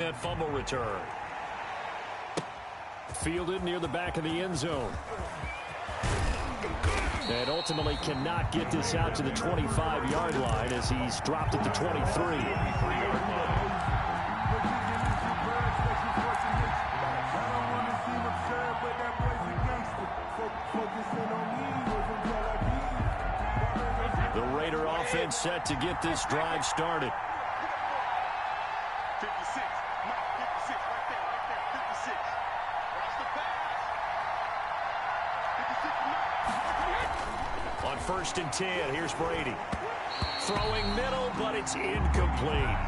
That fumble return. Fielded near the back of the end zone. And ultimately cannot get this out to the 25-yard line as he's dropped at the 23. The Raider offense set to get this drive started. 56, Mike, 56, right there, 56. Watch the pass. 56, On 1st and 10, here's Brady. Throwing middle, but it's incomplete.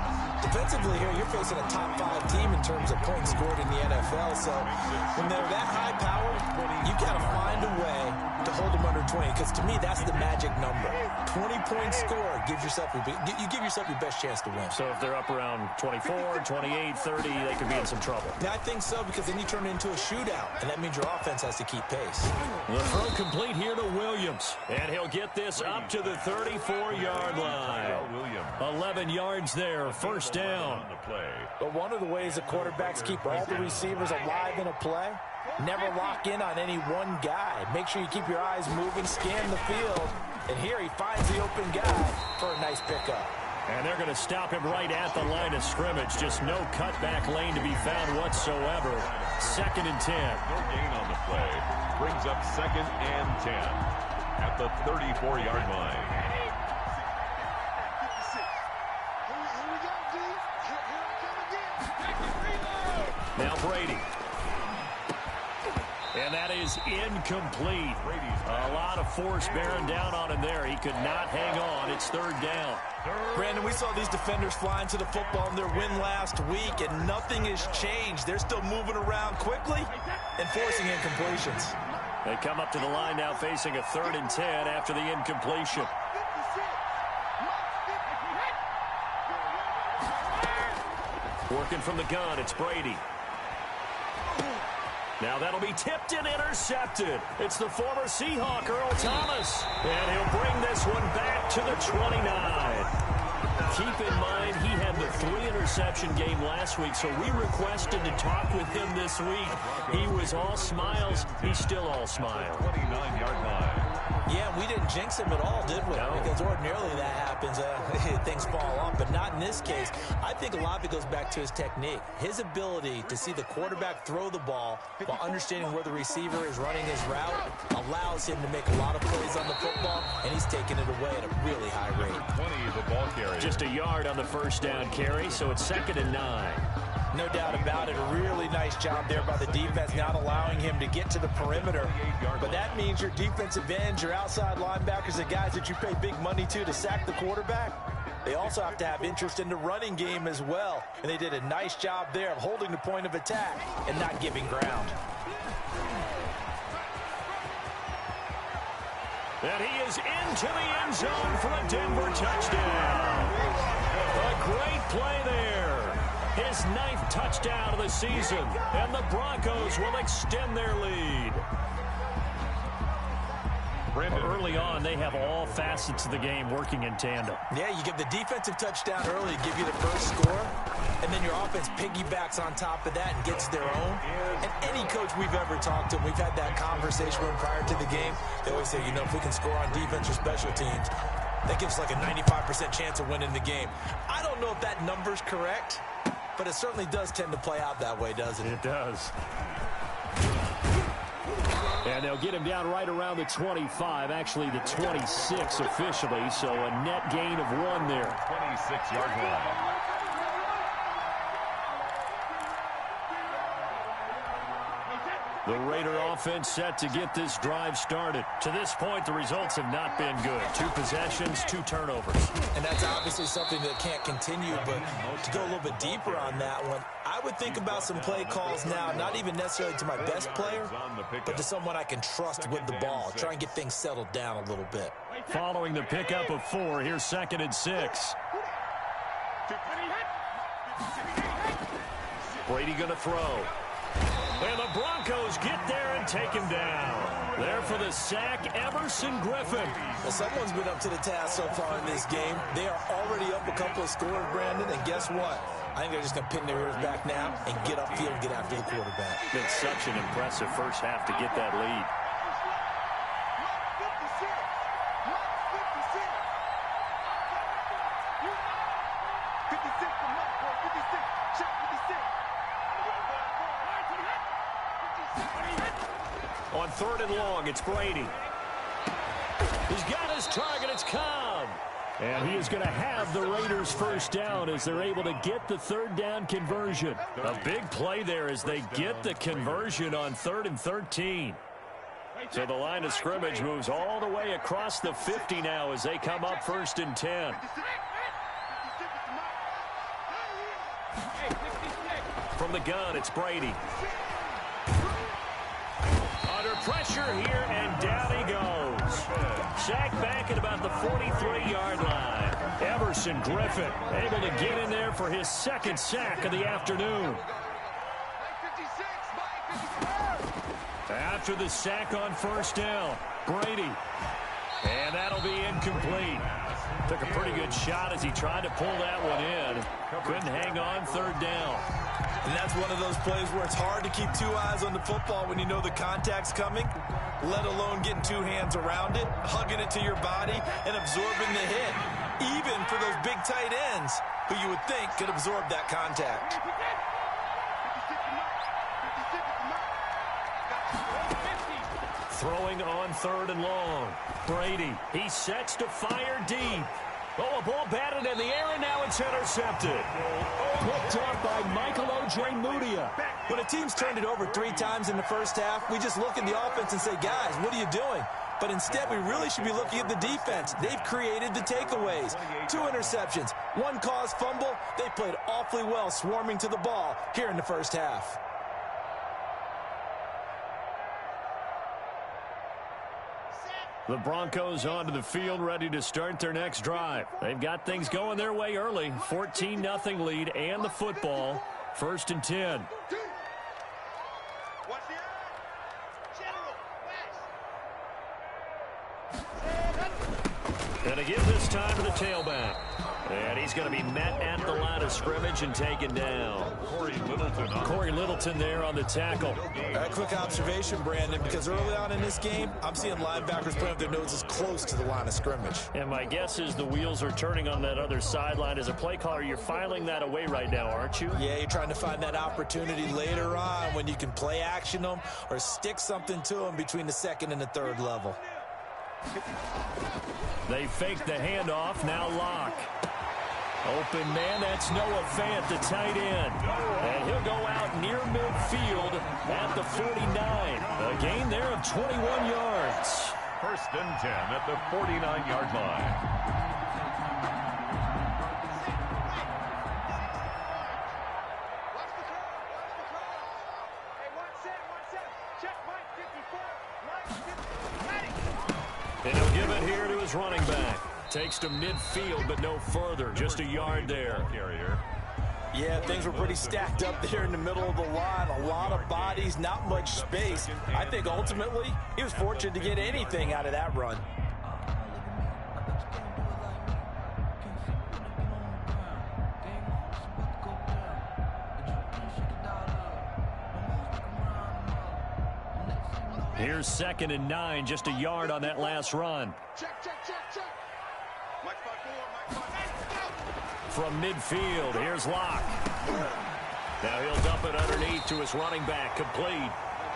Defensively here, you're facing a top 5 team in terms of points scored in the NFL. So when they're that high powered, you got to find a way to hold them under 20. Because to me, that's the magic number. 20-point score gives yourself you give yourself your best chance to win. So if they're up around 24, 28, 30, they could be in some trouble. Yeah, I think so, because then you turn it into a shootout, and that means your offense has to keep pace. The throw complete here to Williams, and he'll get this up to the 34-yard line. 11 yards there, 1st down. But one of the ways the quarterbacks keep all the receivers alive in a play, never lock in on any one guy. Make sure you keep your eyes moving, scan the field, and here he finds the open guy for a nice pickup. And they're going to stop him right at the line of scrimmage. Just no cutback lane to be found whatsoever. 2nd and 10. No gain on the play. Brings up 2nd and 10 at the 34-yard line. Now Brady. And that is incomplete. A lot of force bearing down on him there. He could not hang on. It's 3rd down. Brandon, we saw these defenders fly into the football in their win last week, and nothing has changed. They're still moving around quickly and forcing incompletions. They come up to the line now facing a 3rd and 10 after the incompletion. Working from the gun, it's Brady. Now that'll be tipped and intercepted. It's the former Seahawk, Earl Thomas. And he'll bring this one back to the 29. Keep in mind, he had the 3-interception game last week, so we requested to talk with him this week. He was all smiles. He's still all smiles. 29-yard line. Yeah, we didn't jinx him at all, did we? No. Because ordinarily that happens. Things fall off, but not in this case. I think a lot of it goes back to his technique. His ability to see the quarterback throw the ball while understanding where the receiver is running his route allows him to make a lot of plays on the football, and he's taking it away at a really high rate. 20 is the ball carry. Just a yard on the 1st down carry, so it's 2nd and 9. No doubt about it. A really nice job there by the defense, not allowing him to get to the perimeter. But that means your defensive ends, your outside linebackers, the guys that you pay big money to sack the quarterback, they also have to have interest in the running game as well. And they did a nice job there of holding the point of attack and not giving ground. And he is into the end zone for a Denver touchdown. A great play there. His 9th touchdown of the season, and the Broncos will extend their lead. Early on, they have all facets of the game working in tandem. Yeah, you give the defensive touchdown early, give you the first score, and then your offense piggybacks on top of that and gets their own. And any coach we've ever talked to, we've had that conversation with them prior to the game. They always say, you know, if we can score on defense or special teams, that gives us like a 95% chance of winning the game. I don't know if that number's correct, but it certainly does tend to play out that way, doesn't it? It does. And they'll get him down right around the 25, actually the 26 officially, so a net gain of 1 there. 26-yard line. The Raider offense set to get this drive started. To this point, the results have not been good. 2 possessions, 2 turnovers. And that's obviously something that can't continue, but to go a little bit deeper on that one, I would think about some play calls now, not even necessarily to my best player, but to someone I can trust with the ball. Try and get things settled down a little bit. Following the pickup of 4, here's 2nd and 6. Brady going to throw. And the Broncos get there and take him down. There for the sack, Emerson Griffin. Well, someone's been up to the task so far in this game. They are already up a couple of scores, Brandon, and guess what? I think they're just going to pin their ears back now and get upfield and get after the quarterback. Been such an impressive first half to get that lead. On 3rd and long, it's Brady. He's got his target. It's Cobb. And he is going to have the Raiders first down as they're able to get the 3rd down conversion. A big play there as they get the conversion on 3rd and 13. So the line of scrimmage moves all the way across the 50 now as they come up 1st and 10. From the gun, it's Brady. Under pressure here, and down he goes. Sacked back at about the 43-yard line. Everson Griffin able to get in there for his 2nd sack of the afternoon. After the sack on 1st down, Brady. And that'll be incomplete. Took a pretty good shot as he tried to pull that one in. Couldn't hang on 3rd down. And that's one of those plays where it's hard to keep 2 eyes on the football when you know the contact's coming, let alone getting 2 hands around it, hugging it to your body, and absorbing the hit. Even for those big tight ends who you would think could absorb that contact. Throwing on 3rd and long. Brady, he sets to fire deep. Oh, a ball batted in the air, and now it's intercepted. Picked up by Michael O.J. Mudia. When a team's turned it over 3 times in the first half, we just look at the offense and say, guys, what are you doing? But instead, we really should be looking at the defense. They've created the takeaways. 2 interceptions, 1 caused fumble. They played awfully well swarming to the ball here in the first half. The Broncos onto the field, ready to start their next drive. They've got things going their way early. 14-0 lead and the football. 1st and 10. And again this time to the tailback. And he's going to be met at the line of scrimmage and taken down. Corey Littleton there on the tackle. A quick observation, Brandon, because early on in this game, I'm seeing linebackers putting up their noses close to the line of scrimmage. And my guess is the wheels are turning on that other sideline. As a play caller, you're filing that away right now, aren't you? Yeah, you're trying to find that opportunity later on when you can play action them or stick something to them between the 2nd and the 3rd level. They fake the handoff. Now Locke. Open man, that's Noah Fant, the tight end. And he'll go out near midfield at the 49. A gain there of 21 yards. 1st and 10 at the 49-yard line. And he'll give it here to his running back. Takes to midfield, but no further. Just a yard there. Yeah, things were pretty stacked up there in the middle of the line. A lot of bodies, not much space. I think ultimately he was fortunate to get anything out of that run. Here's 2nd and 9, just a yard on that last run. From midfield, here's Locke. Now he'll dump it underneath to his running back, complete.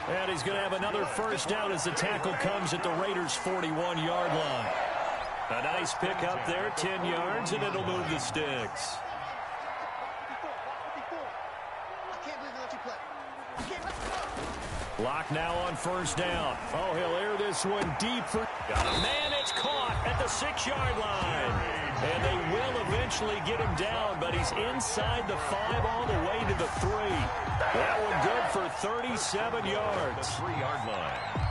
And he's going to have another first down as the tackle comes at the Raiders' 41-yard line. A nice pick up there, 10 yards, and it'll move the sticks. Locke now on first down. Oh, he'll air this one deep for... Got a man, it's caught at the 6-yard line. And they will eventually get him down, but he's inside the 5 all the way to the 3. That one good for 37 yards. 3-yard line.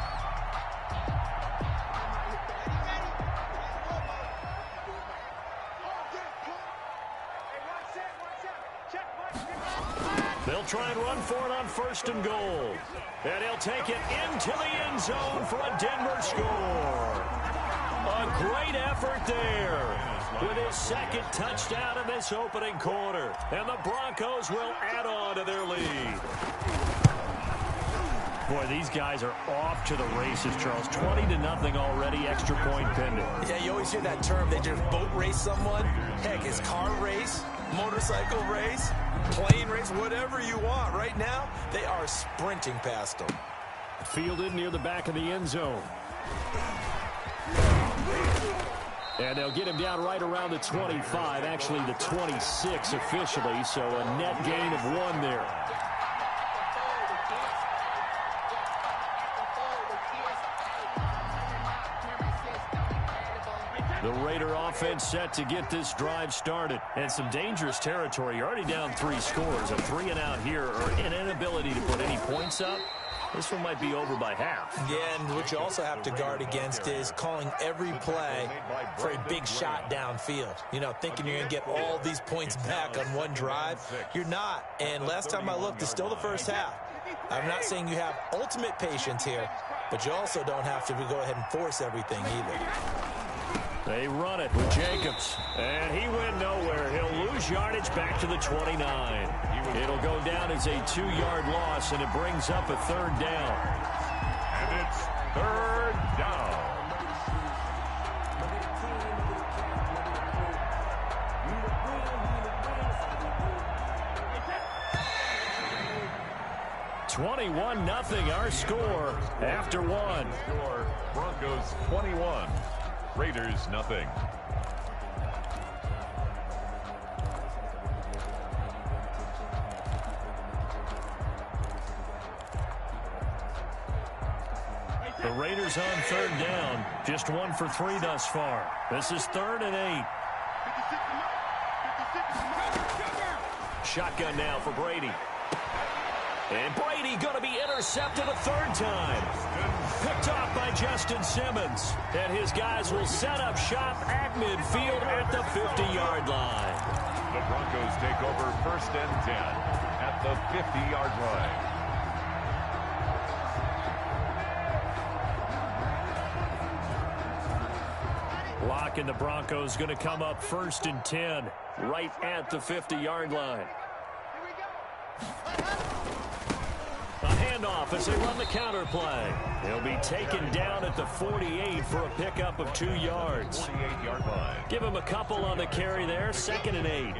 They'll try and run for it on 1st and goal. And he'll take it into the end zone for a Denver score. A great effort there. with his second touchdown in this opening quarter. And the Broncos will add on to their lead. Boy, these guys are off to the races, Charles. 20-0 already, extra point pending. Yeah, you always hear that term. They just boat race someone. Heck, it's car race, motorcycle race, plane race, whatever you want. Right now, they are sprinting past them. Fielded near the back of the end zone. And they'll get him down right around the 25, actually the 26 officially, so a net gain of 1 there. The Raider offense set to get this drive started. And some dangerous territory. You're already down 3 scores. A 3-and-out here or an inability to put any points up. This one might be over by half. Yeah, and what you also have to guard against is calling every play for a big shot downfield. You know, thinking you're going to get all these points back on one drive. You're not. And last time I looked, it's still the first half. I'm not saying you have ultimate patience here, but you also don't have to go ahead and force everything either. They run it with Jacobs, and he went nowhere. He'll lose yardage back to the 29. It'll go down as a 2-yard loss, and it brings up a 3rd down. And it's 3rd down. (21-0) our score after 1. Score, Broncos 21. Raiders nothing. The Raiders on 3rd down. Just 1 for 3 thus far. This is 3rd and 8. Shotgun now for Brady. And Brady going to be intercepted a 3rd time. Picked off by Justin Simmons. And his guys will set up shop at midfield at the 50-yard line. The Broncos take over 1st and 10 at the 50-yard line. Lock and the Broncos going to come up 1st and 10 right at the 50-yard line. A handoff as they run the counter play. He'll be taken down at the 48 for a pickup of 2 yards. 48-yard line. Give him a couple on the carry there. 2nd and 8.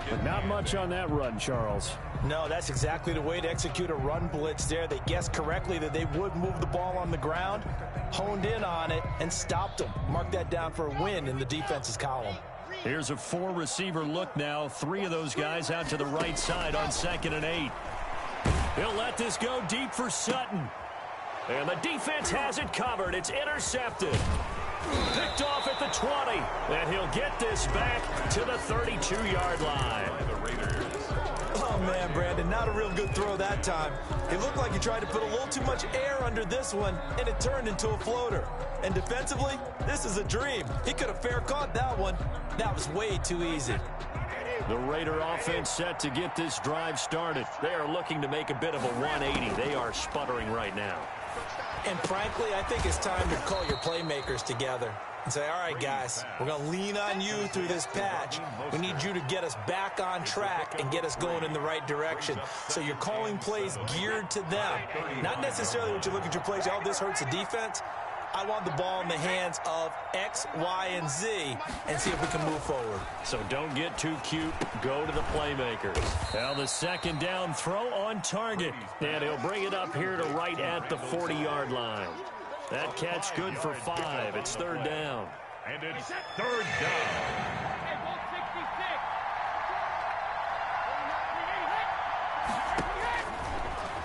But not much on that run, Charles. No, that's exactly the way to execute a run blitz there. They guessed correctly that they would move the ball on the ground, honed in on it, and stopped them. Mark that down for a win in the defense's column. Here's a 4-receiver look now. 3 of those guys out to the right side on 2nd and 8. He'll let this go deep for Sutton. And the defense has it covered. It's intercepted. Picked off at the 20. And he'll get this back to the 32-yard line. The Raiders. Oh, man, Brandon, not a real good throw that time. It looked like he tried to put a little too much air under this one, and it turned into a floater. And defensively, this is a dream. He could have fair caught that one. That was way too easy. The Raider offense set to get this drive started. They are looking to make a bit of a 180. They are sputtering right now. And frankly, I think it's time to call your playmakers together and say, all right, guys, we're going to lean on you through this patch. We need you to get us back on track and get us going in the right direction. So you're calling plays geared to them. Not necessarily when you look at your plays, oh, this hurts the defense. I want the ball in the hands of X, Y, and Z and see if we can move forward. So don't get too cute. Go to the playmakers. Now the 2nd down throw on target. And he'll bring it up here to right at the 40-yard line. That catch good for 5. It's 3rd down. And it's 3rd down.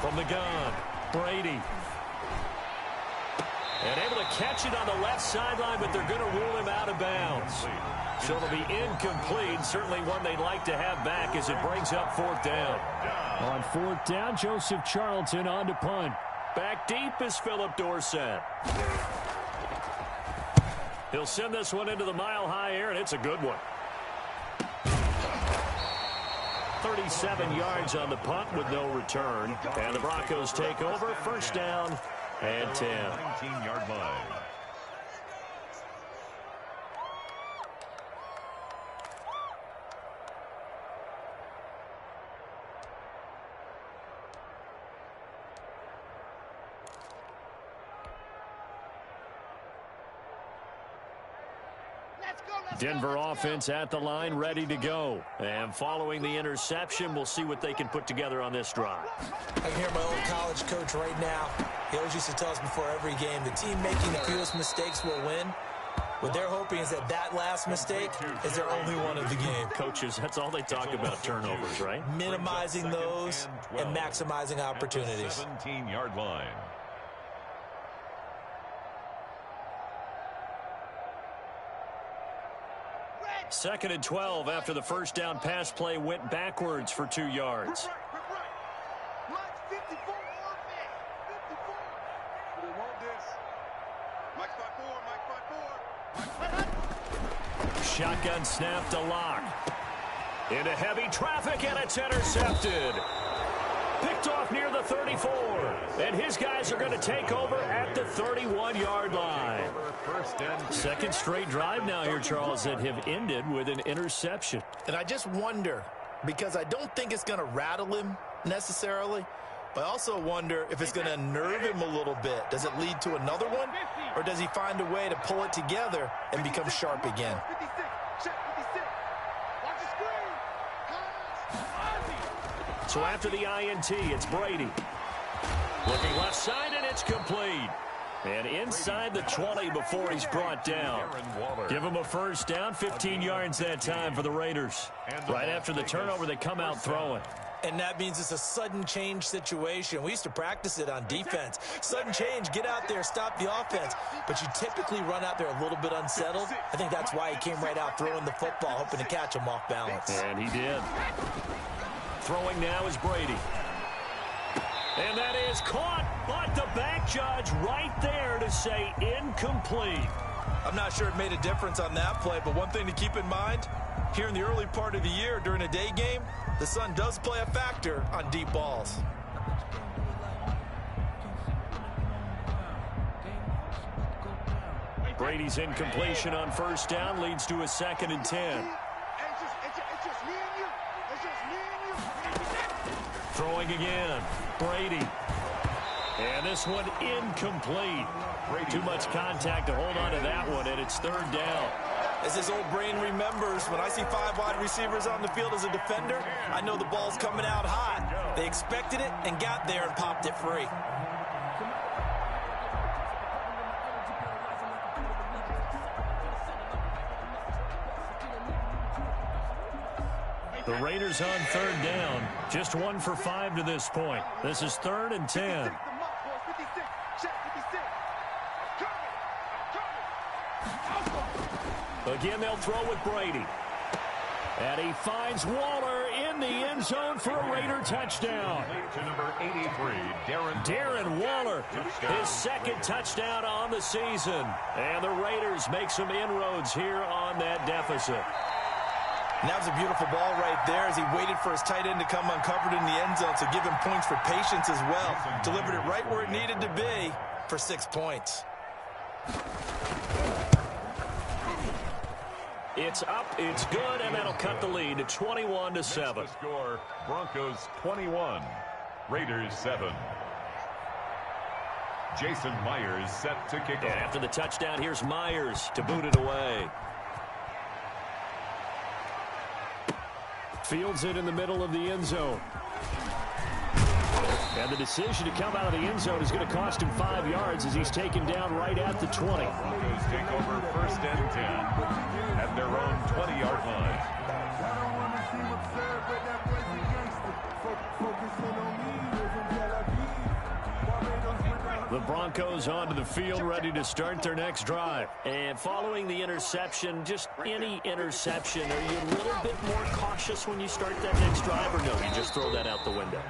From the gun, Brady. And able to catch it on the left sideline, but they're going to rule him out of bounds. So it'll be incomplete. Certainly one they'd like to have back as it brings up 4th down. On 4th down, Joseph Charlton on to punt. Back deep is Philip Dorsett. He'll send this one into the mile-high air, and it's a good one. 37 yards on the punt with no return. And the Broncos take over. 1st down and 10. 19-yard line. Denver offense at the line, ready to go. And following the interception, we'll see what they can put together on this drive. I can hear my old college coach right now. He always used to tell us before every game, the team making the fewest mistakes will win. What they're hoping is that last mistake is their only one of the game. Coaches, that's all they talk about, turnovers, right? Minimizing those and maximizing opportunities. 17-yard line. Second and 12 after the first down pass play went backwards for 2 yards. Shotgun snap to Lock. Into heavy traffic, and it's intercepted. Picked off near the 34. And his guys are going to take over at the 31-yard line. Second straight drive now here, Charles, that have ended with an interception. And I just wonder, because I don't think it's going to rattle him necessarily, but I also wonder if it's going to unnerve him a little bit. Does it lead to another one? Or does he find a way to pull it together and become sharp again? So after the INT, it's Brady. Looking left side, and it's complete. And inside the 20 before he's brought down. Give him a first down, 15 yards that time for the Raiders. Right after the turnover, they come out throwing. And that means it's a sudden change situation. We used to practice it on defense. Sudden change, get out there, stop the offense. But you typically run out there a little bit unsettled. I think that's why he came right out throwing the football, hoping to catch him off balance. And he did. Throwing now is Brady. And that is caught, but the back judge right there to say incomplete. I'm not sure it made a difference on that play, but one thing to keep in mind, here in the early part of the year during a day game, the sun does play a factor on deep balls. Brady's incompletion on first down leads to a 2nd and 10. Throwing again, Brady. And this one incomplete. Too much contact to hold on to that one, and it's 3rd down. As his old brain remembers, when I see 5 wide receivers on the field as a defender, I know the ball's coming out hot. They expected it and got there and popped it free. The Raiders on 3rd down. Just 1 for 5 to this point. This is 3rd and 10. Again, they'll throw with Brady. And he finds Waller in the end zone for a Raider touchdown. To number 83, Darren Waller, his 2nd touchdown on the season. And the Raiders make some inroads here on that deficit. And that was a beautiful ball right there as he waited for his tight end to come uncovered in the end zone, so give him points for patience as well. Delivered it right where it needed to be for 6 points. It's up, it's good, and that'll cut the lead to 21-7. Score, Broncos 21, Raiders 7. Jason Myers set to kick off. And after the touchdown, here's Myers to boot it away. Fields it in the middle of the end zone. And the decision to come out of the end zone is going to cost him 5 yards as he's taken down right at the 20. Broncos take over 1st and 10 at their own 20-yard line. The Broncos onto the field, ready to start their next drive. And following the interception, just any interception, are you a little bit more cautious when you start that next drive, or no, you just throw that out the window?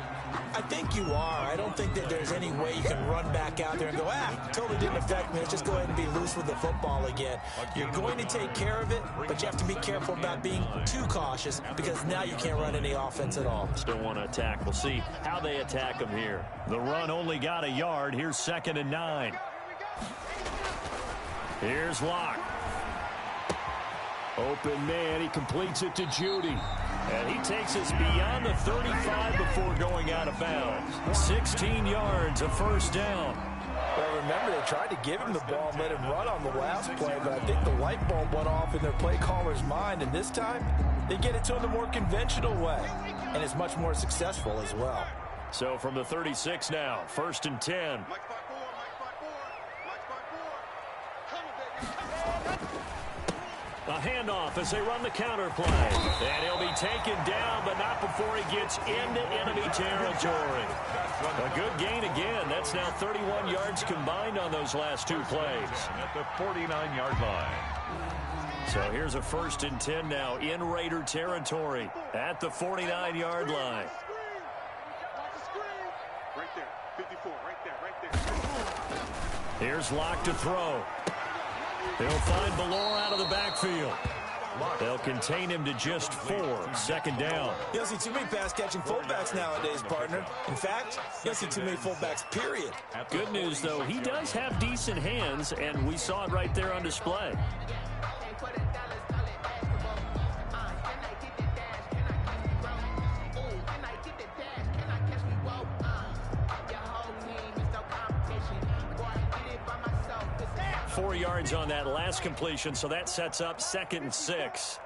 I think you are. I don't think that there's any way you can run back out there and go, totally didn't affect me. Let's just go ahead and be loose with the football again. You're going to take care of it, but you have to be careful about being too cautious because now you can't run any offense at all. Still want to attack. We'll see how they attack him here. The run only got a yard. Here's 2nd and 9. Here's Locke. Open man. He completes it to Judy. And he takes us beyond the 35 before going out of bounds. 16 yards, a first down. Well, remember, they tried to give him the ball and let him run on the last play, but I think the light bulb went off in their play caller's mind, and this time they get it to him the more conventional way, and it's much more successful as well. So from the 36 now, 1st and 10. A handoff as they run the counter play. And he'll be taken down, but not before he gets into enemy territory. A good gain again. That's now 31 yards combined on those last two plays. At the 49-yard line. So here's a 1st and 10 now in Raider territory at the 49-yard line. Right there, 54, right there. Here's Locke to throw. They'll find Ballore out of the backfield. They'll contain him to just 4. 2nd down. You don't see too many pass-catching fullbacks nowadays, partner. In fact, you don't see too many fullbacks, period. Good news, though, he does have decent hands, and we saw it right there on display. Four yards on that last completion, so that sets up 2nd and 6.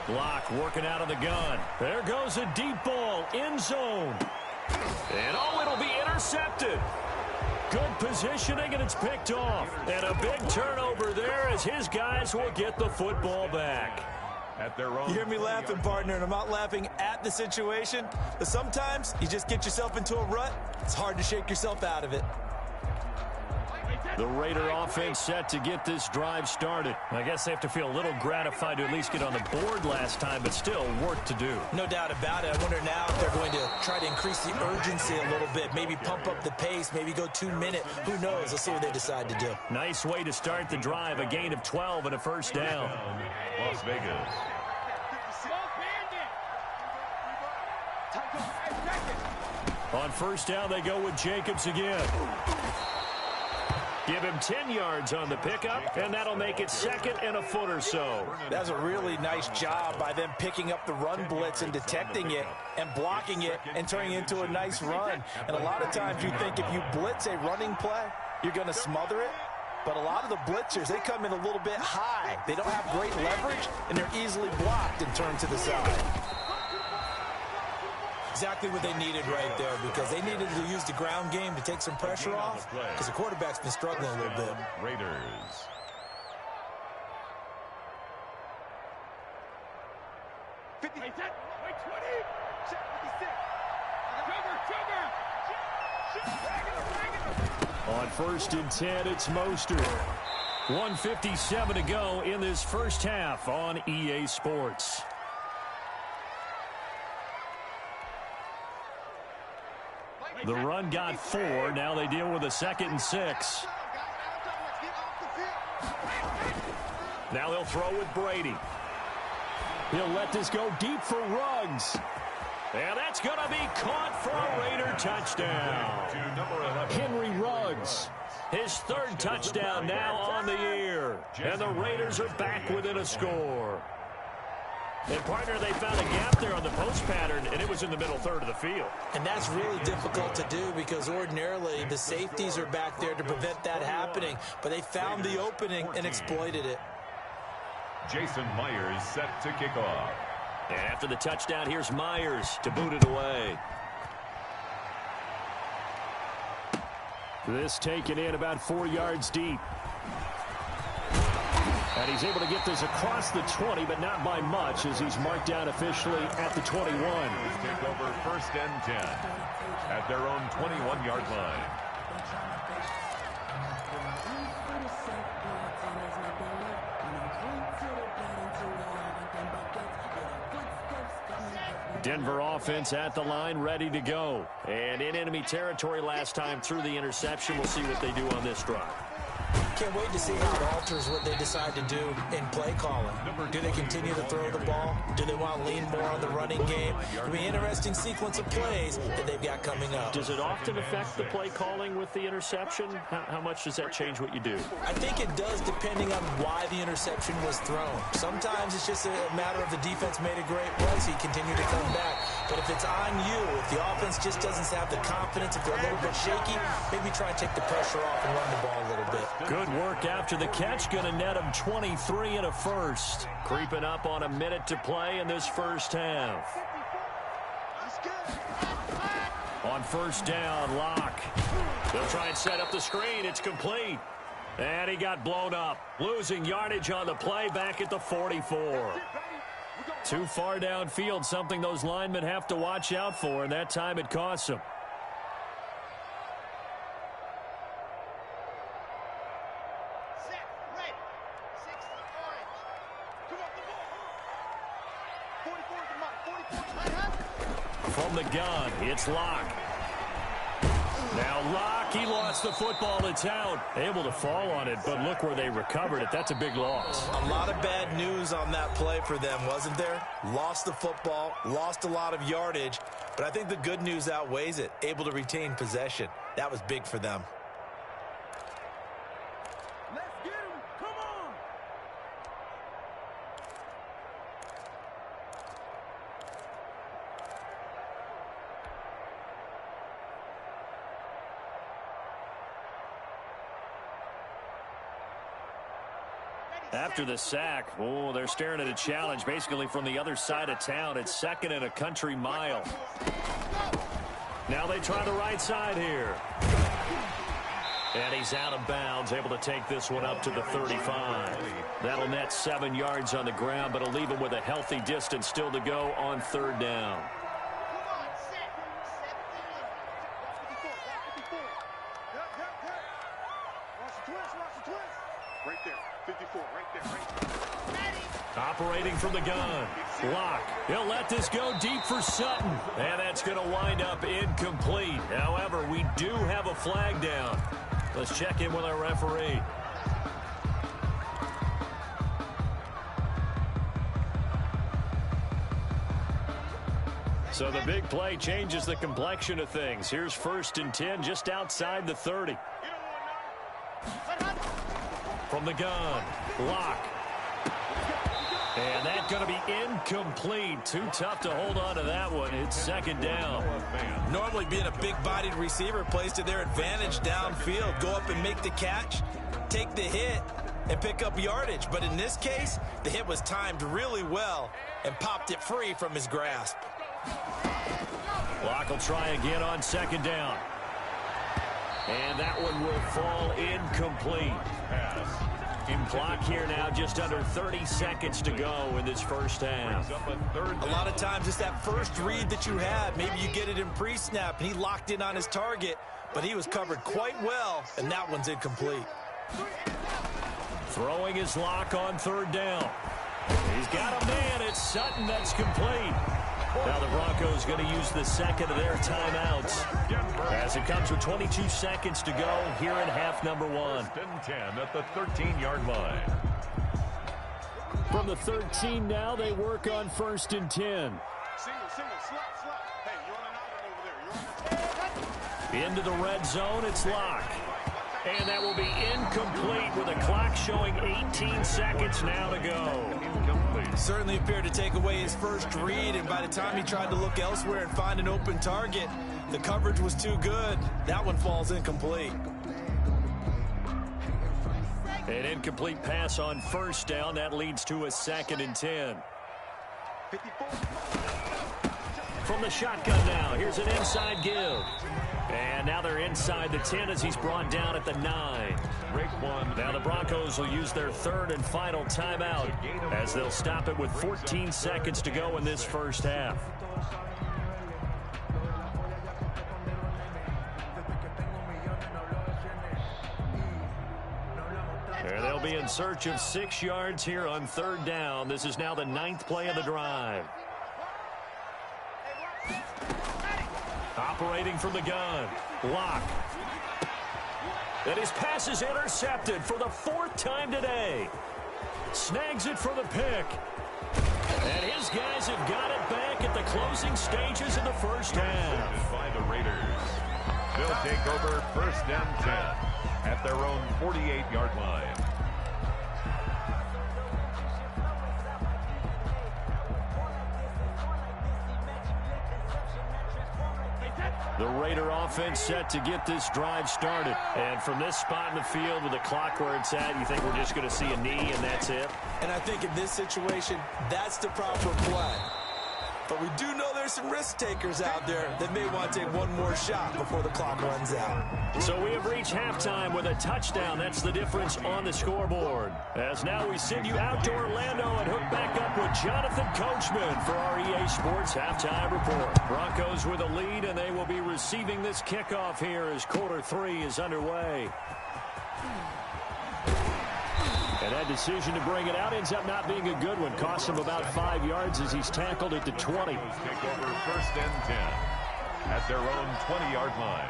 Locke working out of the gun. There goes a deep ball, end zone. And it'll be intercepted. Good positioning, and it's picked off. And a big turnover there as his guys will get the football back. At their own. You hear me laughing, partner, and I'm not laughing at the situation, but sometimes you just get yourself into a rut. It's hard to shake yourself out of it. The Raider offense set to get this drive started. I guess they have to feel a little gratified to at least get on the board last time, but still work to do. No doubt about it. I wonder now if they're going to try to increase the urgency a little bit, maybe pump up the pace, maybe go 2-minute. Who knows? Let's see what they decide to do. Nice way to start the drive, a gain of 12 and a 1st down. Las Vegas. On 1st down, they go with Jacobs again. Give him 10 yards on the pickup, and that'll make it 2nd and a foot or so. That's a really nice job by them picking up the run blitz and detecting it and blocking it and turning it into a nice run. And a lot of times you think if you blitz a running play, you're going to smother it. But a lot of the blitzers, they come in a little bit high. They don't have great leverage, and they're easily blocked and turned to the side. Exactly what they needed right there, because they needed to use the ground game to take some pressure off, because the quarterback's been struggling a little bit. Raiders. On 1st and 10, it's Mostert. 1:57 to go in this first half on EA Sports. The run got 4. Now they deal with a 2nd and 6. Now they'll throw with Brady. He'll let this go deep for Ruggs. And that's going to be caught for a Raider touchdown. Henry Ruggs, his 3rd touchdown now on the year. And the Raiders are back within a score. And, partner, they found a gap there on the post pattern, and it was in the middle 3rd of the field. And that's really difficult to do because ordinarily the safeties are back there to prevent that happening. But they found the opening and exploited it. Jason Myers set to kick off. And after the touchdown, here's Myers to boot it away. This taken in about 4 yards deep. And he's able to get this across the 20, but not by much, as he's marked down officially at the 21. Take over 1st and 10 at their own 21-yard line. Denver offense at the line, ready to go. And in enemy territory last time through the interception. We'll see what they do on this drive. can't wait to see how it alters what they decide to do in play calling. Do they continue to throw the ball? Do they want to lean more on the running game? It'll be an interesting sequence of plays that they've got coming up. Does it often affect the play calling with the interception? How much does that change what you do? I think it does, depending on why the interception was thrown. Sometimes it's just a matter of the defense made a great play, so you continue to come back. But if it's on you, if the offense just doesn't have the confidence, if they're a little bit shaky, maybe try and take the pressure off and run the ball a little bit. Good work after the catch. Going to net him 23 and a first. Creeping up on a minute to play in this first half. On first down, Locke. They'll try and set up the screen. It's complete. And he got blown up. Losing yardage on the play back at the 44. Too far downfield, something those linemen have to watch out for, and that time it costs them. From the gun, it's Locke. Now Locke, he lost the football. It's out. Able to fall on it, but look where they recovered it. That's a big loss. A lot of bad news on that play for them, wasn't there? Lost the football, lost a lot of yardage, but I think the good news outweighs it. Able to retain possession. That was big for them. Let's get him. Come on. After the sack, oh, they're staring at a challenge basically from the other side of town. It's second and a country mile. Now they try the right side here. And he's out of bounds, able to take this one up to the 35. That'll net 7 yards on the ground, but it'll leave him with a healthy distance still to go on third down. Right there. 54, right there. Operating from the gun. Locke. He'll let this go deep for Sutton. And that's going to wind up incomplete. However, we do have a flag down. Let's check in with our referee. So the big play changes the complexion of things. Here's 1st and 10 just outside the 30. From the gun, Locke. And that's going to be incomplete. Too tough to hold on to that one. It's second down. Normally being a big-bodied receiver plays to their advantage downfield. Go up and make the catch, take the hit, and pick up yardage. But in this case, the hit was timed really well and popped it free from his grasp. Locke will try again on second down. And that one will fall incomplete. Clock here now, just under 30 seconds to go in this first half. A lot of times it's that first read that you had. Maybe you get it in pre-snap, and he locked in on his target, but he was covered quite well, and that one's incomplete. Throwing his Locke on third down. He's got a man. It's Sutton. That's complete. Now the Broncos going to use the second of their timeouts as it comes with 22 seconds to go here in half number 1. 10 at the 13-yard line. From the 13 now, they work on 1st and 10. Single, slot. Hey, you're on an island over there. You're on Into the red zone, it's Locke. And that will be incomplete with a clock showing 18 seconds now to go. Certainly appeared to take away his first read, and by the time he tried to look elsewhere and find an open target, the coverage was too good. That one falls incomplete. An incomplete pass on first down. That leads to a 2nd and 10. 54. From the shotgun now, here's an inside give. And now they're inside the 10 as he's brought down at the 9. Now the Broncos will use their 3rd and final timeout as they'll stop it with 14 seconds to go in this first half. And they'll be in search of 6 yards here on third down. This is now the 9th play of the drive. Operating from the gun, Locke. And his pass is intercepted for the 4th time today. Snags it for the pick. And his guys have got it back at the closing stages of the first half. By the Raiders. They'll take over 1st and 10 at their own 48-yard line. The Raider offense set to get this drive started. And from this spot in the field with the clock where it's at, you think we're just going to see a knee and that's it? And I think in this situation, that's the proper play. But we do know there's some risk takers out there that may want to take one more shot before the clock runs out. So we have reached halftime with a touchdown. That's the difference on the scoreboard. As now we send you out to Orlando and hook back up with Jonathan Coachman for our EA Sports Halftime Report. Broncos with a lead, and they will be receiving this kickoff here as quarter 3 is underway. And that decision to bring it out ends up not being a good one. Costs him about 5 yards as he's tackled at the 20. Take over 1st and 10 at their own 20-yard line.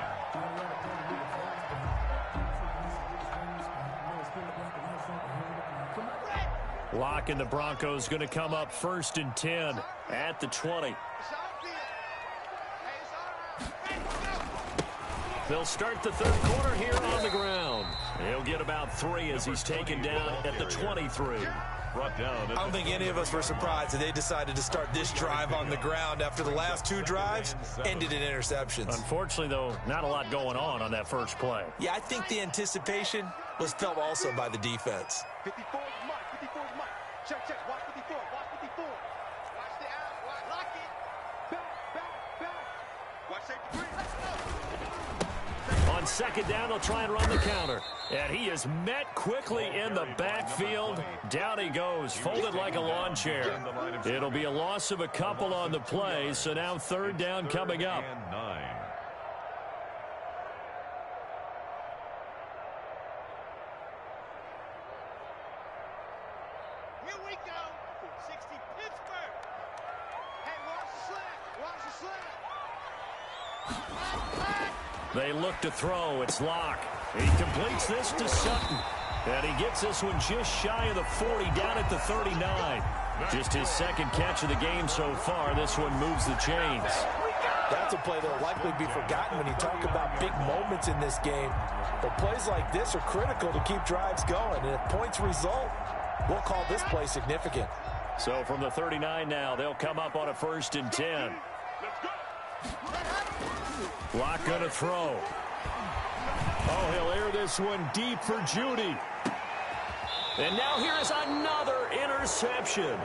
Lock and the Broncos going to come up 1st and 10 at the 20. They'll start the 3rd quarter here on the ground. He'll get about 3 as he's taken down at the 23. Brought down. I don't think any of us were surprised that they decided to start this drive on the ground after the last 2 drives ended in interceptions. Unfortunately, though, not a lot going on that first play. Yeah, I think the anticipation was felt also by the defense. 54 is Mike. 54 is Mike. Check, check. Watch 54. Watch 54. Watch the out. Watch. Lock it. Back. Watch safety green. Let's go. On 2nd down, they'll try and run the counter. And he is met quickly in the backfield. Down he goes, folded like a lawn chair. It'll be a loss of a couple on the play, so now 3rd down coming up. And 9. Here we go. 60 Pittsburgh. Hey, watch the slant. Watch the slant. They look to throw. It's Locke. He completes this to Sutton. And he gets this one just shy of the 40, down at the 39. Just his 2nd catch of the game so far. This one moves the chains. That's a play that will likely be forgotten when you talk about big moments in this game. But plays like this are critical to keep drives going. And if points result, we'll call this play significant. So from the 39 now, they'll come up on a 1st and 10. Locke going to throw. Oh, he'll air this one deep for Judy. And now here is another interception.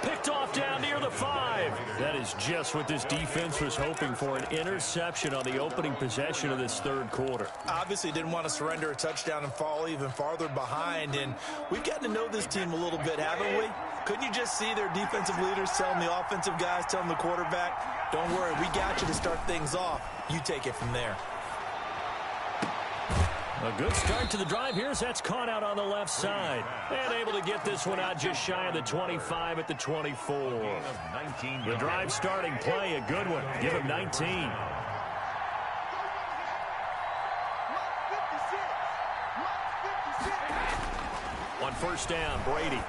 Picked off down near the 5. That is just what this defense was hoping for, an interception on the opening possession of this 3rd quarter. Obviously didn't want to surrender a touchdown and fall even farther behind. And we've gotten to know this team a little bit, haven't we? Couldn't you just see their defensive leaders telling the offensive guys, telling the quarterback, don't worry, we got you to start things off. You take it from there. A good start to the drive here as that's caught out on the left side. And able to get this one out just shy of the 25 at the 24. The drive starting play, a good one. Give him 19. On 1st down, Brady.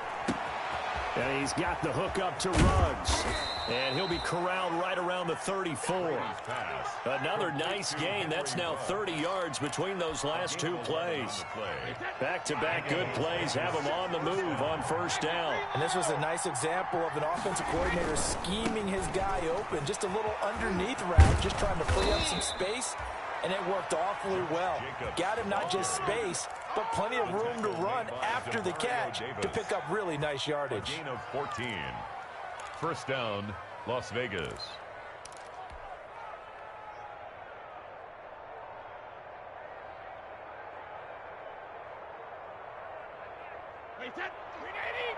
And he's got the hook up to Ruggs. And he'll be corralled right around the 34. Another nice gain. That's now 30 yards between those last 2 plays. Back-to-back good plays have him on the move on 1st down. And this was a nice example of an offensive coordinator scheming his guy open. Just a little underneath route, just trying to free up some space. And it worked awfully well. Got him not just space, but plenty of room to run after the catch to pick up really nice yardage. Gain of 14. 1st down, Las Vegas. Wait, that 380.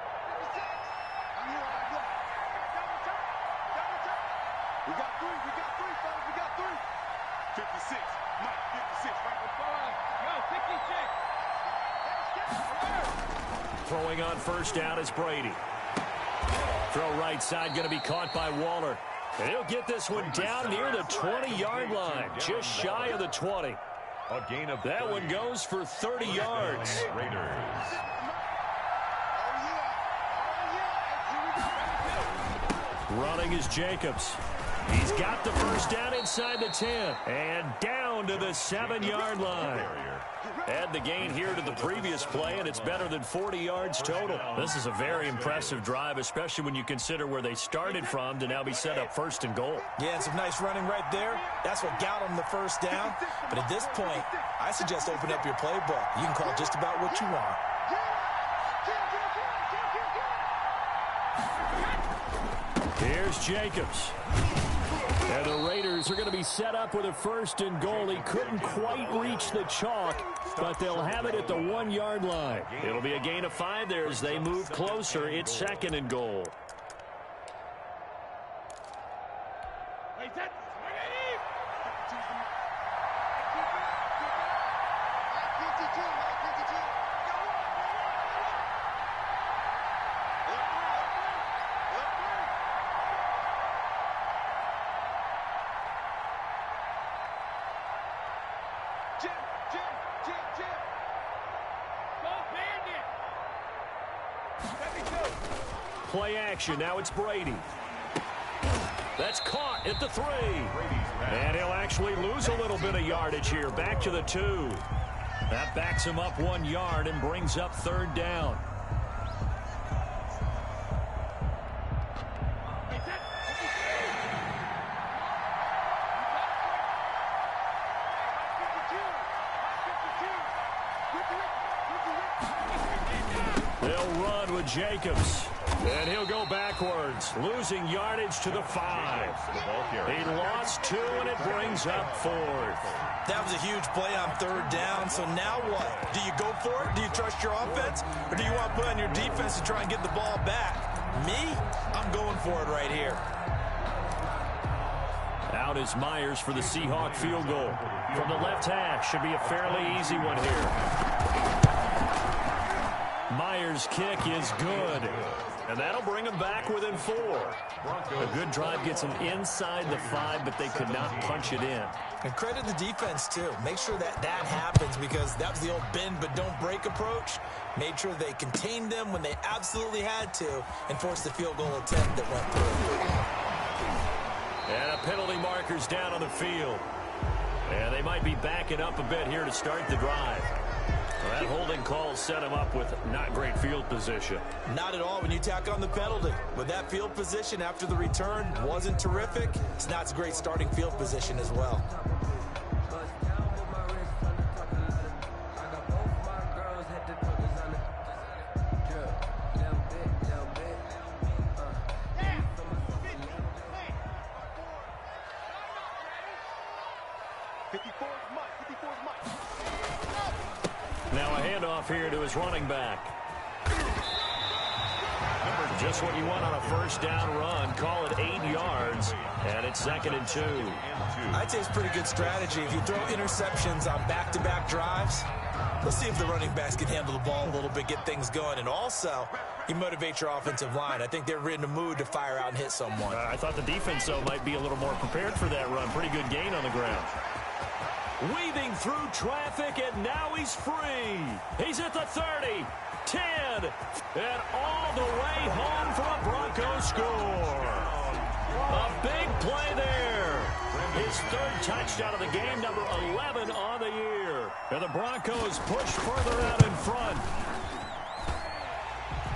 We got 3. We got 3, fellas. We got 3. 56. Mike, 56. Right before. Yo, 56. Throwing on 1st down is Brady. Throw right side going to be caught by Waller. And he'll get this one down near the 20-yard line, just shy of the 20. A gain of that one goes for 30 yards. Raiders. Running is Jacobs. He's got the first down inside the 10. And down to the 7-yard line. Add the gain here to the previous play, and it's better than 40 yards total. This is a very impressive drive, especially when you consider where they started from to now be set up first and goal. Yeah, and some nice running right there. That's what got them the first down. But at this point, I suggest open up your playbook. You can call just about what you want. Here's Jacobs. And the Raiders are going to be set up with a first and goal. He couldn't quite reach the chalk, but they'll have it at the 1-yard line. It'll be a gain of 5 there as they move closer. It's second and goal. Play action. Now it's Brady. That's caught at the 3. And he'll actually lose a little bit of yardage here. Back to the 2. That backs him up 1 yard and brings up third down. They'll run with Jacobs. And he'll go backwards, losing yardage to the 5. He lost 2, and it brings up 4th. That was a huge play on third down. So now what? Do you go for it? Do you trust your offense? Or do you want to put on your defense to try and get the ball back? Me? I'm going for it right here. Out is Myers for the Seahawk field goal. From the left hash, should be a fairly easy one here. Myers' kick is good. And that'll bring them back within 4. A good drive gets them inside the 5, but they could not punch it in. And credit the defense, too. Make sure that happens because that was the old bend but don't break approach. Made sure they contained them when they absolutely had to and forced the field goal attempt that went through. And a penalty marker's down on the field. And they might be backing up a bit here to start the drive. Well, that holding call set him up with not great field position. Not at all when you tack on the penalty. With that field position after the return wasn't terrific, it's not a great starting field position as well. Now a handoff here to his running back. Just what you want on a first down run. Call it 8 yards, and it's second and 2. I'd say it's pretty good strategy. If you throw interceptions on back-to-back drives, let's see if the running backs can handle the ball a little bit, get things going. And also, you motivate your offensive line. I think they're in the mood to fire out and hit someone. I thought the defense, though, might be a little more prepared for that run. Pretty good gain on the ground. Weaving through traffic, and now he's free. He's at the 30, 10, and all the way home for a Broncos score. A big play there. His 3rd touchdown of the game, number 11 on the year. And the Broncos push further out in front.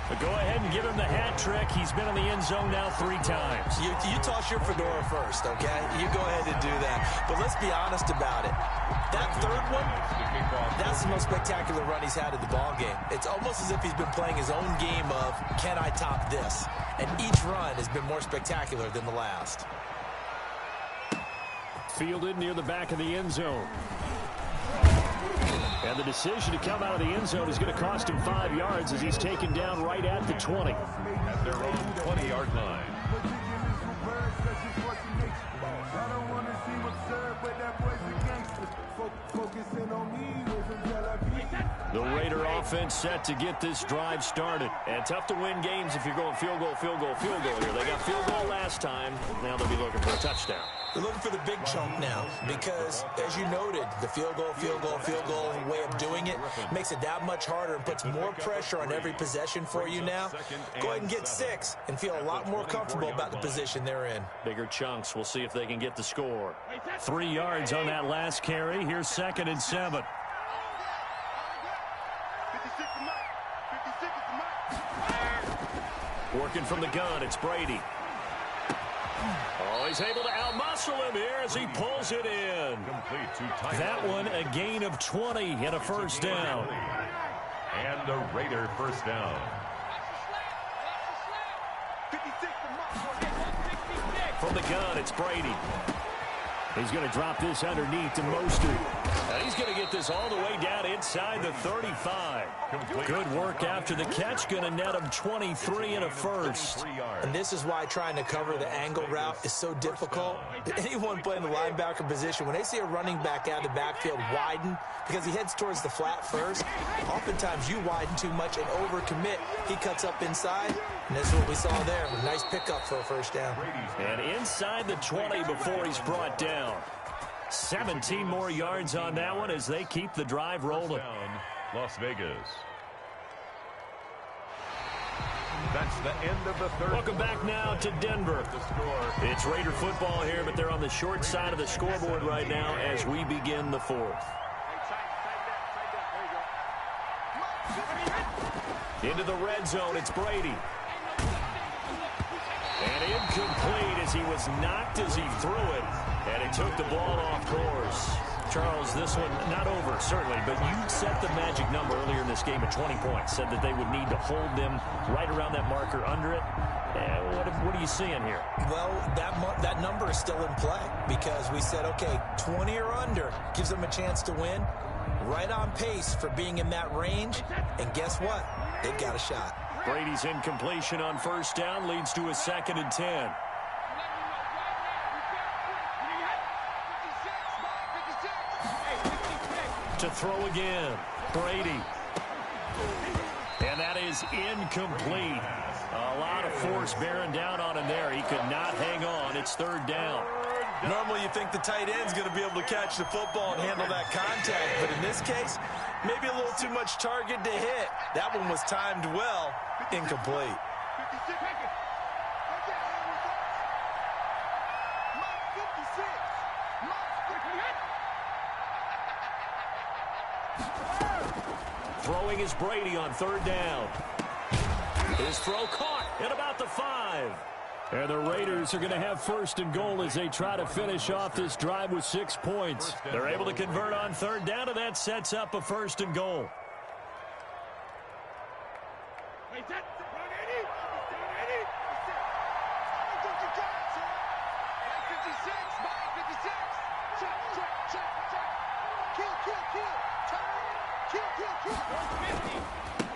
But go ahead and give him the hat trick. He's been in the end zone now 3 times. You toss your fedora first, okay? You go ahead and do that. But let's be honest about it. That 3rd one, that's the most spectacular run he's had in the ball game. It's almost as if he's been playing his own game of, can I top this? And each run has been more spectacular than the last. Fielded near the back of the end zone. And the decision to come out of the end zone is going to cost him 5 yards as he's taken down right at the 20. At their own 20-yard line. The Raider offense set to get this drive started. And tough to win games if you're going field goal, field goal, field goal here. They got field goal last time. Now they'll be looking for a touchdown. They're looking for the big chunk now because, as you noted, the field goal way of doing it makes it that much harder and puts more pressure on every possession for you now. Go ahead and get 6 and feel a lot more comfortable about the position they're in. Bigger chunks. We'll see if they can get the score. 3 yards on that last carry. Here's 2nd and 7. 56 is mine. 56 is mine. Working from the gun, it's Brady. Oh, he's able to outmuscle him here as he pulls it in. That one a gain of 20 and a first down. And a Raider first down. 56 is mine. From the gun, it's Brady. He's going to drop this underneath to Mostert. And he's going to get this all the way down inside the 35. Good work after the catch. Going to net him 23 and a first. And this is why trying to cover the angle route is so difficult. Anyone playing the linebacker position, when they see a running back out of the backfield widen, because he heads towards the flat first, oftentimes you widen too much and overcommit. He cuts up inside, and this is what we saw there. A nice pickup for a first down. And inside the 20 before he's brought down. 17 more yards on that one as they keep the drive rolling. Las Vegas. That's the end of the third. Welcome back now to Denver. It's Raider football here, but they're on the short side of the scoreboard right now as we begin the 4th. Into the red zone, it's Brady. And incomplete as he was knocked as he threw it. And he took the ball off course. Charles, this one not over, certainly, but you set the magic number earlier in this game at 20 points. Said that they would need to hold them right around that marker under it. What are you seeing here? Well, that number is still in play because we said, okay, 20 or under gives them a chance to win. Right on pace for being in that range. And guess what? They've got a shot. Brady's incompletion on first down leads to a 2nd and 10. To throw again, Brady. And that is incomplete. A lot of force bearing down on him there. He could not hang on. It's 3rd down. Normally you think the tight end's going to be able to catch the football and handle that contact, but in this case, maybe a little too much target to hit. That one was timed well, incomplete. 56. Throwing is Brady on 3rd down. His throw caught at about the 5. And the Raiders are going to have 1st and goal as they try to finish off this drive with 6 points. They're able to convert on 3rd down, and that sets up a 1st and goal.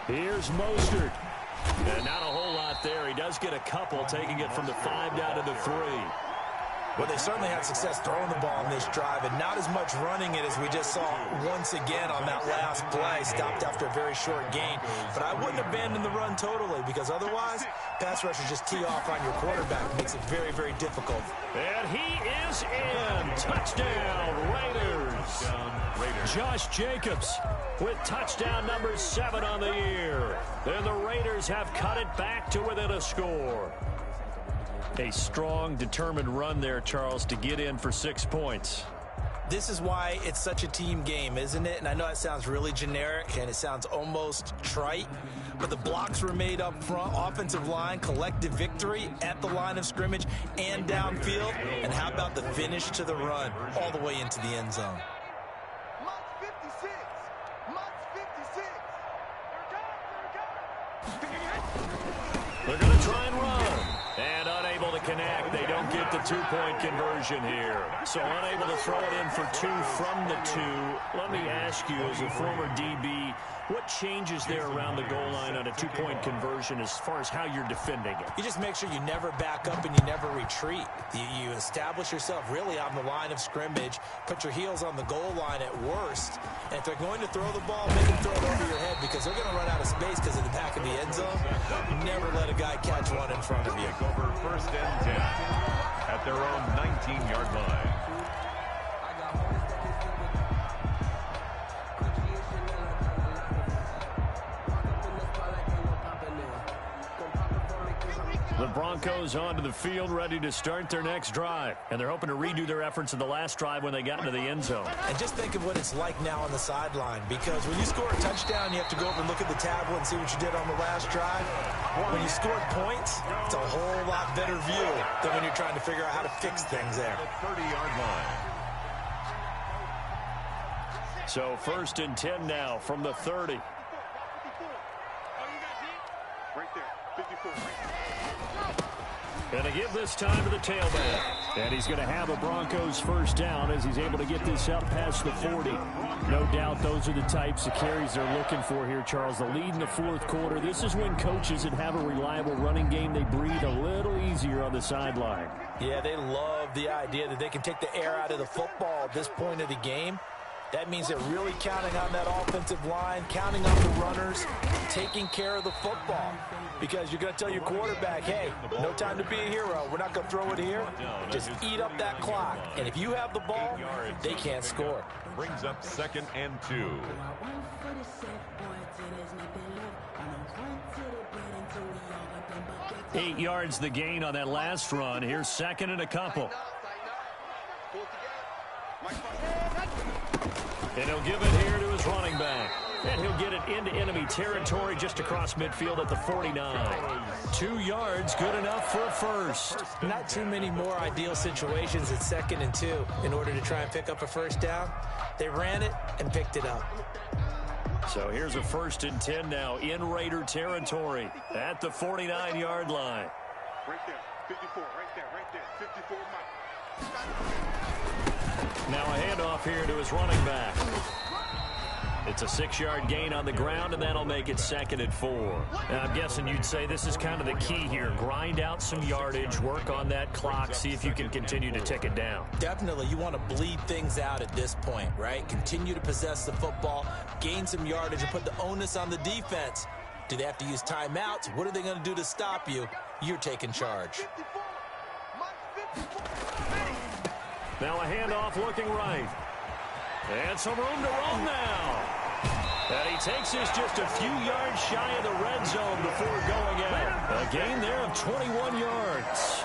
Here's Mostert. And not a whole lot there. He does get a couple, taking it from the 5 down to the 3. Well, they certainly had success throwing the ball in this drive, and not as much running it as we just saw once again on that last play. Stopped after a very short gain. But I wouldn't abandon the run totally, because otherwise, pass rushers just tee off on your quarterback. It makes it very, very difficult. And he is in. Touchdown, Raiders. Josh Jacobs with touchdown number 7 on the year. And the Raiders have cut it back to within a score. A strong, determined run there, Charles, to get in for 6 points. This is why it's such a team game, isn't it? And I know it sounds really generic and it sounds almost trite, but the blocks were made up front, offensive line, collective victory at the line of scrimmage and downfield. And how about the finish to the run all the way into the end zone? They're going to try and run. And unable to connect. They don't get the 2-point conversion here. So unable to throw it in for 2 from the 2. Let me ask you, as a former DB, what changes there around the goal line on a 2-point conversion as far as how you're defending it? You just make sure you never back up and you never retreat. You establish yourself really on the line of scrimmage, put your heels on the goal line at worst. And if they're going to throw the ball, make them throw it over your head because they're going to run out of space because of the back of the end zone. Never let a guy catch one in front of you. Over 1st and 10 at their own 19-yard line. the Broncos onto the field, ready to start their next drive. And they're hoping to redo their efforts in the last drive when they got into the end zone. And just think of what it's like now on the sideline, because when you score a touchdown, you have to go over and look at the tablet and see what you did on the last drive. When you scored points, it's a whole lot better view than when you're trying to figure out how to fix things there. The 30-yard line. So 1st and 10 now from the 30. Right there, 54. Going to give this time to the tailback. And he's going to have a Broncos first down as he's able to get this up past the 40. No doubt those are the types of carries they're looking for here, Charles. The lead in the 4th quarter. This is when coaches that have a reliable running game, they breathe a little easier on the sideline. Yeah, they love the idea that they can take the air out of the football at this point of the game. That means they're really counting on that offensive line, counting on the runners, taking care of the football. Because you're going to tell your quarterback, hey, no time to be a hero. We're not going to throw it here. Just eat up that clock. And if you have the ball, they can't score. Brings up 2nd and 2. Eight yards the gain on that last run. Here's 2nd and a couple. And he'll give it here to his running back. And he'll get it into enemy territory just across midfield at the 49. 2 yards, good enough for a first. Not too many more ideal situations at 2nd and 2 in order to try and pick up a first down. They ran it and picked it up. So here's a 1st and 10 now in Raider territory at the 49-yard line. Right there, 54, right there, 54, Mike. Now a handoff here to his running back. It's a 6-yard gain on the ground, and that'll make it 2nd and 4. Now, I'm guessing you'd say this is kind of the key here. Grind out some yardage, work on that clock, see if you can continue to tick it down. Definitely. You want to bleed things out at this point, right? Continue to possess the football, gain some yardage, and put the onus on the defense. Do they have to use timeouts? What are they going to do to stop you? You're taking charge. Now a handoff looking right. And some room to roam now. And he takes this just a few yards shy of the red zone before going out. A gain there of 21 yards.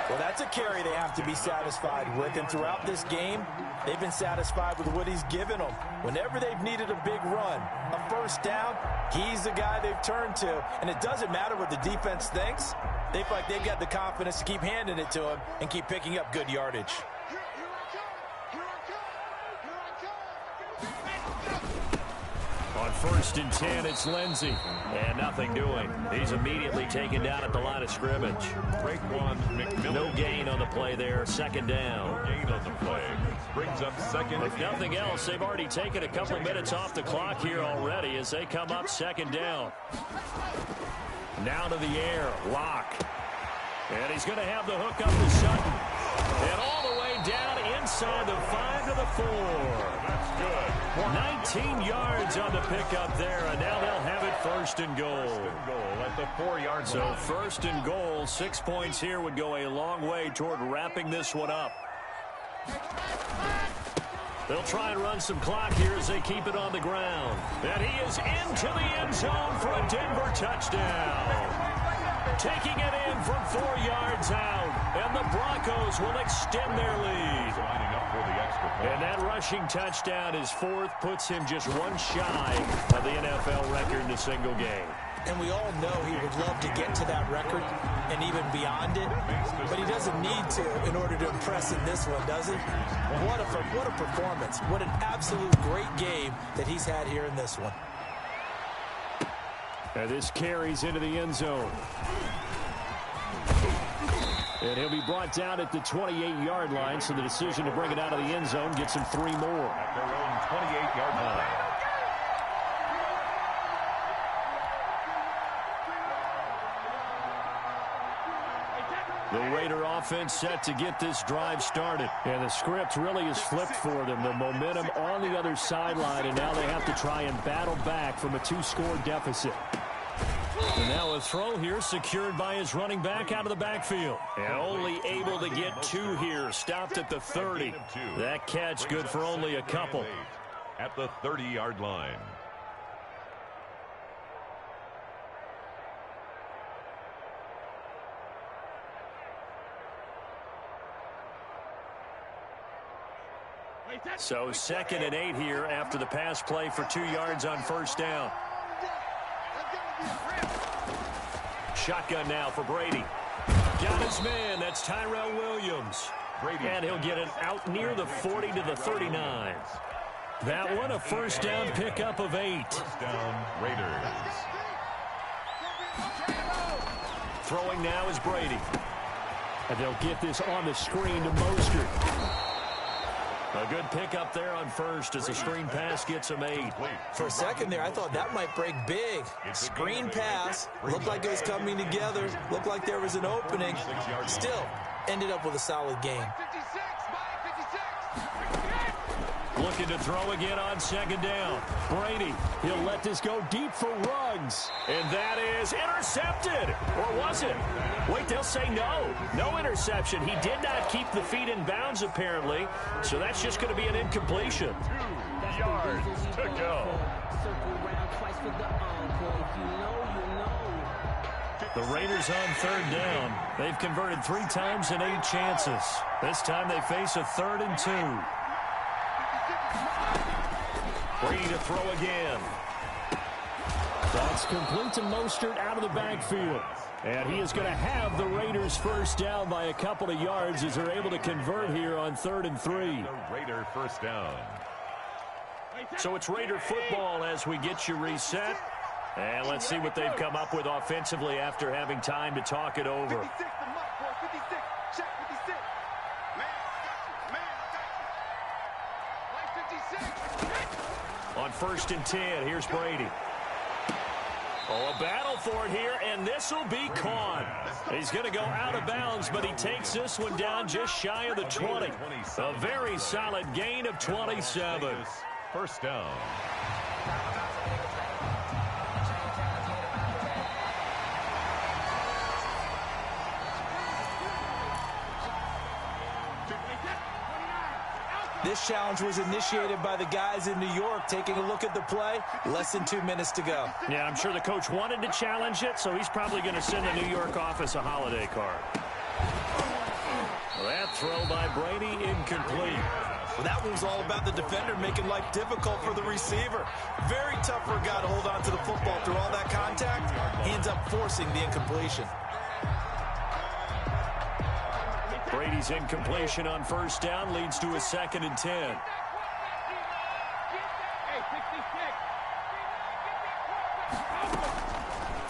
Well, that's a carry they have to be satisfied with. And throughout this game, they've been satisfied with what he's given them. Whenever they've needed a big run, a first down, he's the guy they've turned to. And it doesn't matter what the defense thinks. They feel like they've got the confidence to keep handing it to him and keep picking up good yardage. On 1st and 10, it's Lindsey. And nothing doing. He's immediately taken down at the line of scrimmage. No gain on the play there. 2nd down. No gain on the play. Brings up 2nd. If nothing else, they've already taken a couple minutes off the clock here already as they come up 2nd down. Now to the air. Lock. And he's going to have the hook up to Sutton. And all the way down inside the 5 to the 4. That's good. 19 yards on the pickup there, and now they'll have it 1st and goal. 1st and goal at the 4-yard line. So 1st and goal, 6 points here would go a long way toward wrapping this one up. They'll try and run some clock here as they keep it on the ground. And he is into the end zone for a Denver touchdown. Taking it in from 4 yards out, and the Broncos will extend their lead. Lining up for the extra point. And that rushing touchdown, his 4th, puts him just one shy of the NFL record in a single game. And we all know he would love to get to that record and even beyond it, but he doesn't need to in order to impress in this one, does he? What a performance. What an absolute great game that he's had here in this one. And this carries into the end zone. And he'll be brought down at the 28-yard line, so the decision to bring it out of the end zone gets him 3 more. At their own 28-yard line. The Raider offense set to get this drive started. And the script really is flipped for them. The momentum on the other sideline, and now they have to try and battle back from a 2-score deficit. And now a throw here secured by his running back out of the backfield. And only able to get 2 here. Stopped at the 30. That catch good for only a couple. At the 30-yard line. So 2nd and 8 here after the pass play for 2 yards on first down. Shotgun now for Brady. Got his man. That's Tyrell Williams. And he'll get it out near the 40 to the 39. That one a first down pickup of 8. First down, Raiders. Throwing now is Brady. And they'll get this on the screen to Mostert. A good pickup there on first as the screen pass gets him 8. For a second there, I thought that might break big. Screen pass. Looked like it was coming together. Looked like there was an opening. Still, ended up with a solid game. Looking to throw again on 2nd down. Brady, he'll let this go deep for Ruggs. And that is intercepted. Or was it? Wait, they'll say no. No interception. He did not keep the feet in bounds, apparently. So that's just going to be an incompletion. 2 yards to go. The Raiders on 3rd down. They've converted 3 times in 8 chances. This time they face a 3rd and 2. Brady to throw again. That's complete to Mostert out of the backfield. And he is going to have the Raiders first down by a couple of yards as they're able to convert here on 3rd and 3. The Raider first down. So it's Raider football as we get you reset. And let's see what they've come up with offensively after having time to talk it over. 56 to Mike, boy. 56. Check 56. Man, I got you. Man, I got you. Like 56. On 1st and 10, here's Brady. Oh, a battle for it here, and this will be caught. He's going to go out of bounds, but he takes this one down just shy of the 20. A very solid gain of 27. First down. This challenge was initiated by the guys in New York. Taking a look at the play, less than 2 minutes to go. Yeah, I'm sure the coach wanted to challenge it, so he's probably going to send the New York office a holiday card. That throw by Brady incomplete. Well, that one was all about the defender making life difficult for the receiver. Very tough for a guy to hold on to the football through all that contact. He ends up forcing the incompletion. Brady's incompletion on first down leads to a 2nd and 10.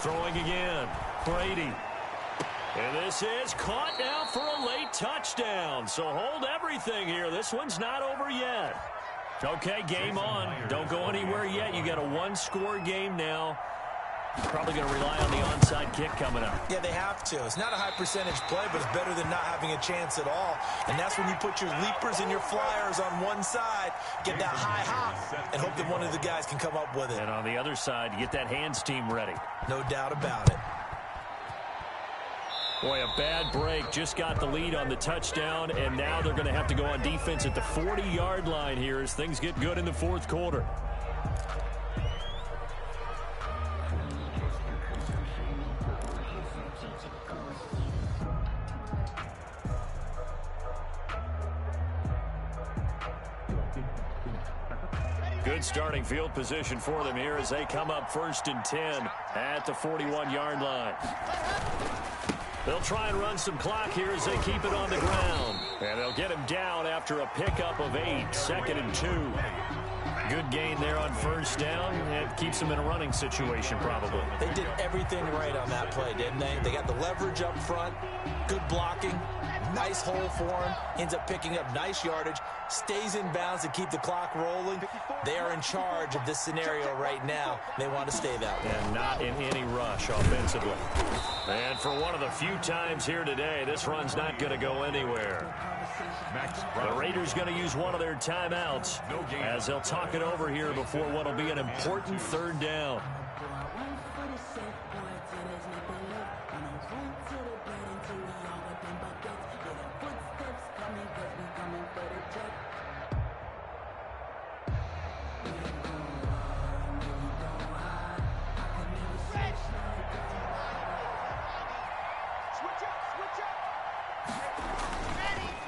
Throwing again. Brady. And this is caught now for a late touchdown. So hold everything here. This one's not over yet. Okay, game on. Don't go anywhere yet. You got a 1-score game now. Probably going to rely on the onside kick coming up. Yeah, they have to. It's not a high percentage play, but it's better than not having a chance at all. And that's when you put your leapers and your flyers on one side, get that high hop, and hope that one of the guys can come up with it. And on the other side, you get that hands team ready. No doubt about it. Boy, a bad break. Just got the lead on the touchdown, and now they're going to have to go on defense at the 40-yard line here as things get good in the 4th quarter. Good starting field position for them here as they come up 1st and 10 at the 41-yard line. They'll try and run some clock here as they keep it on the ground. And they'll get him down after a pickup of 8, 2nd and 2. Good gain there on first down. It keeps them in a running situation probably. They did everything right on that play, didn't they? They got the leverage up front, good blocking, nice hole for him, ends up picking up nice yardage, stays in bounds to keep the clock rolling. They are in charge of this scenario right now. They want to stay that way. And not in any rush offensively. And for one of the few times here today, this run's not going to go anywhere. The Raiders going to use one of their timeouts as they'll talk it over here before what will be an important 3rd down.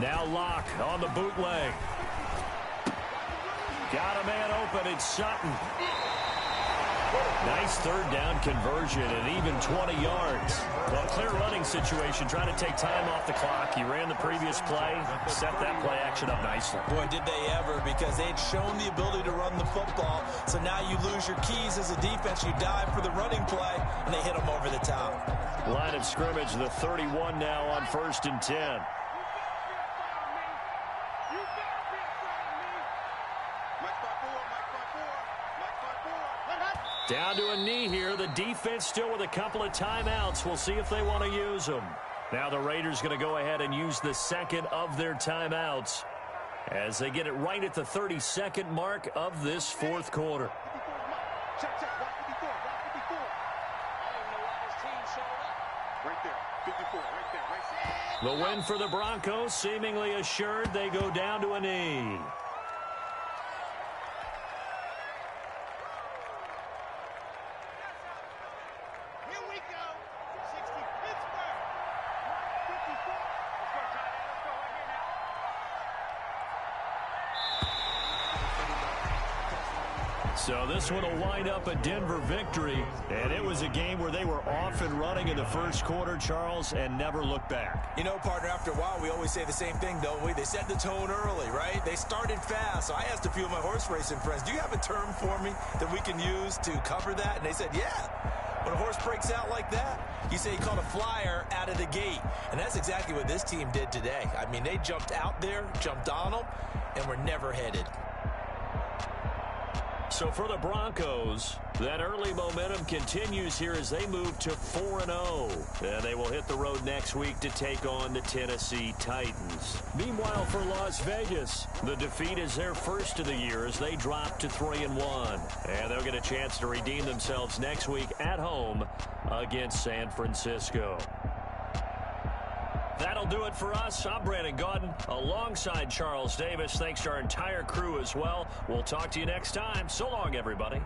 Now Locke on the bootleg. Got a man open. It's Sutton. Nice third down conversion and even 20 yards. Well, clear running situation, trying to take time off the clock. He ran the previous play, set that play action up nicely. Boy, did they ever, because they had shown the ability to run the football. So now you lose your keys as a defense. You dive for the running play, and they hit them over the top. Line of scrimmage, the 31 now on 1st and 10. Down to a knee here. The defense still with a couple of timeouts. We'll see if they want to use them. Now the Raiders going to go ahead and use the second of their timeouts as they get it right at the 32nd mark of this fourth quarter. The win for the Broncos seemingly assured. They go down to a knee. So this one will wind up a Denver victory, and it was a game where they were off and running in the first quarter, Charles, and never looked back. You know, partner, after a while, we always say the same thing, don't we? They set the tone early, right? They started fast. So I asked a few of my horse racing friends, do you have a term for me that we can use to cover that? And they said, yeah. When a horse breaks out like that, you say he caught a flyer out of the gate. And that's exactly what this team did today. I mean, they jumped out there, jumped on them, and were never headed. So for the Broncos, that early momentum continues here as they move to 4-0. And they will hit the road next week to take on the Tennessee Titans. Meanwhile, for Las Vegas, the defeat is their first of the year as they drop to 3-1. And they'll get a chance to redeem themselves next week at home against San Francisco. That'll do it for us. I'm Brandon Gaudin alongside Charles Davis. Thanks to our entire crew as well. We'll talk to you next time. So long, everybody.